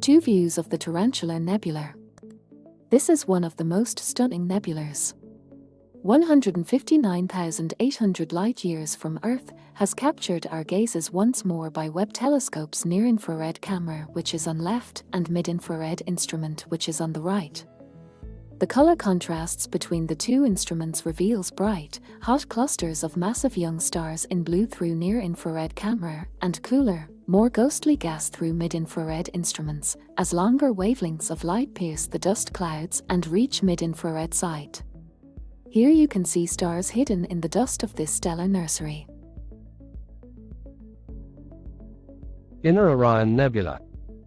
Two views of the Tarantula Nebula. This is one of the most stunning nebulas. 159,800 light-years from Earth has captured our gazes once more by Webb telescope's near-infrared camera, which is on left, and mid-infrared instrument, which is on the right. The color contrasts between the two instruments reveals bright, hot clusters of massive young stars in blue through near-infrared camera, and cooler, more ghostly gas through mid-infrared instruments, as longer wavelengths of light pierce the dust clouds and reach mid-infrared sight. Here you can see stars hidden in the dust of this stellar nursery. Inner Orion Nebula.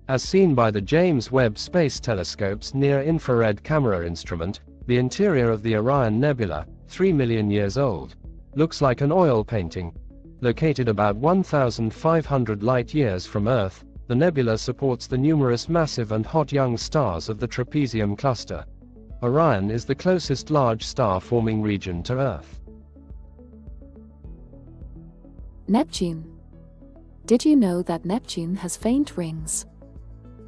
As seen by the James Webb Space Telescope's near-infrared camera instrument, the interior of the Orion Nebula, 3 million years old, looks like an oil painting. Located about 1,500 light-years from Earth, the nebula supports the numerous massive and hot young stars of the Trapezium cluster. Orion is the closest large star-forming region to Earth. Neptune. Did you know that Neptune has faint rings?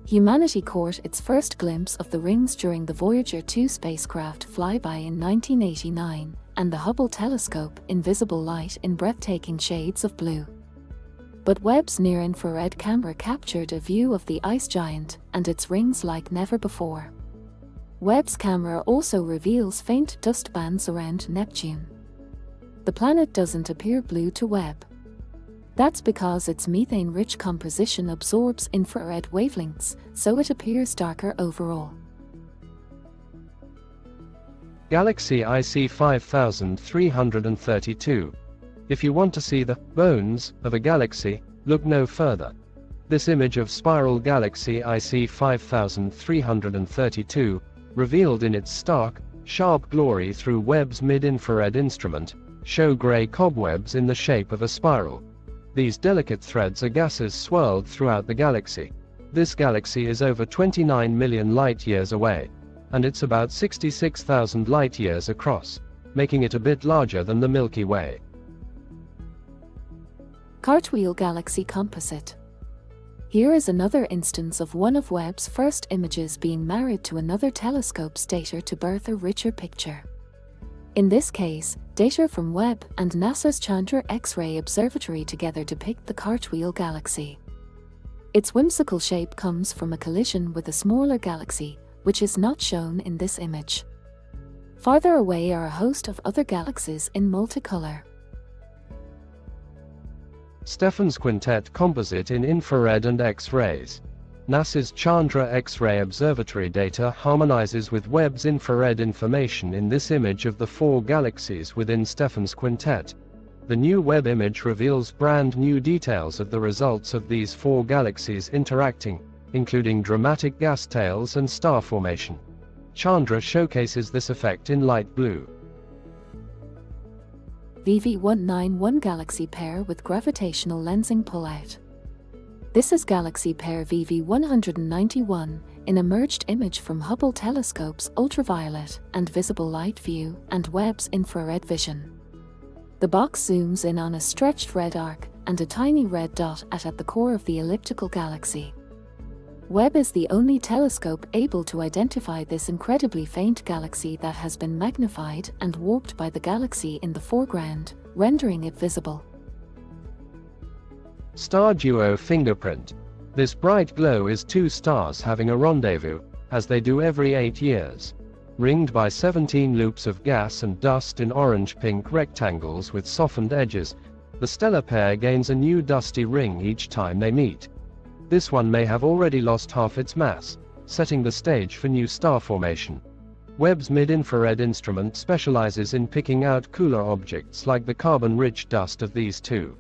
Humanity caught its first glimpse of the rings during the Voyager 2 spacecraft flyby in 1989, and the Hubble telescope in visible light in breathtaking shades of blue. But Webb's near-infrared camera captured a view of the ice giant and its rings like never before. Webb's camera also reveals faint dust bands around Neptune. The planet doesn't appear blue to Webb. That's because its methane-rich composition absorbs infrared wavelengths, so it appears darker overall. Galaxy IC 5332. If you want to see the bones of a galaxy, look no further. This image of spiral galaxy IC 5332, revealed in its stark, sharp glory through Webb's mid-infrared instrument, show gray cobwebs in the shape of a spiral. These delicate threads are gases swirled throughout the galaxy. This galaxy is over 29 million light-years away, and it's about 66,000 light-years across, making it a bit larger than the Milky Way. Cartwheel Galaxy Composite. Here is another instance of one of Webb's first images being married to another telescope's data to birth a richer picture. In this case, data from Webb and NASA's Chandra X-ray Observatory together depict the Cartwheel Galaxy. Its whimsical shape comes from a collision with a smaller galaxy, which is not shown in this image. Farther away are a host of other galaxies in multicolor. Stephan's Quintet Composite in Infrared and X-rays. NASA's Chandra X-ray Observatory data harmonizes with Webb's infrared information in this image of the four galaxies within Stephan's Quintet. The new Webb image reveals brand new details of the results of these four galaxies interacting, including dramatic gas tails and star formation. Chandra showcases this effect in light blue. VV191 Galaxy Pair with Gravitational Lensing Pullout. This is galaxy pair VV191, in a merged image from Hubble telescope's ultraviolet and visible light view and Webb's infrared vision. The box zooms in on a stretched red arc and a tiny red dot at the core of the elliptical galaxy. Webb is the only telescope able to identify this incredibly faint galaxy that has been magnified and warped by the galaxy in the foreground, rendering it visible. Star Duo Fingerprint. This bright glow is two stars having a rendezvous, as they do every 8 years. Ringed by 17 loops of gas and dust in orange-pink rectangles with softened edges, the stellar pair gains a new dusty ring each time they meet. This one may have already lost half its mass, setting the stage for new star formation. Webb's mid-infrared instrument specializes in picking out cooler objects like the carbon-rich dust of these two.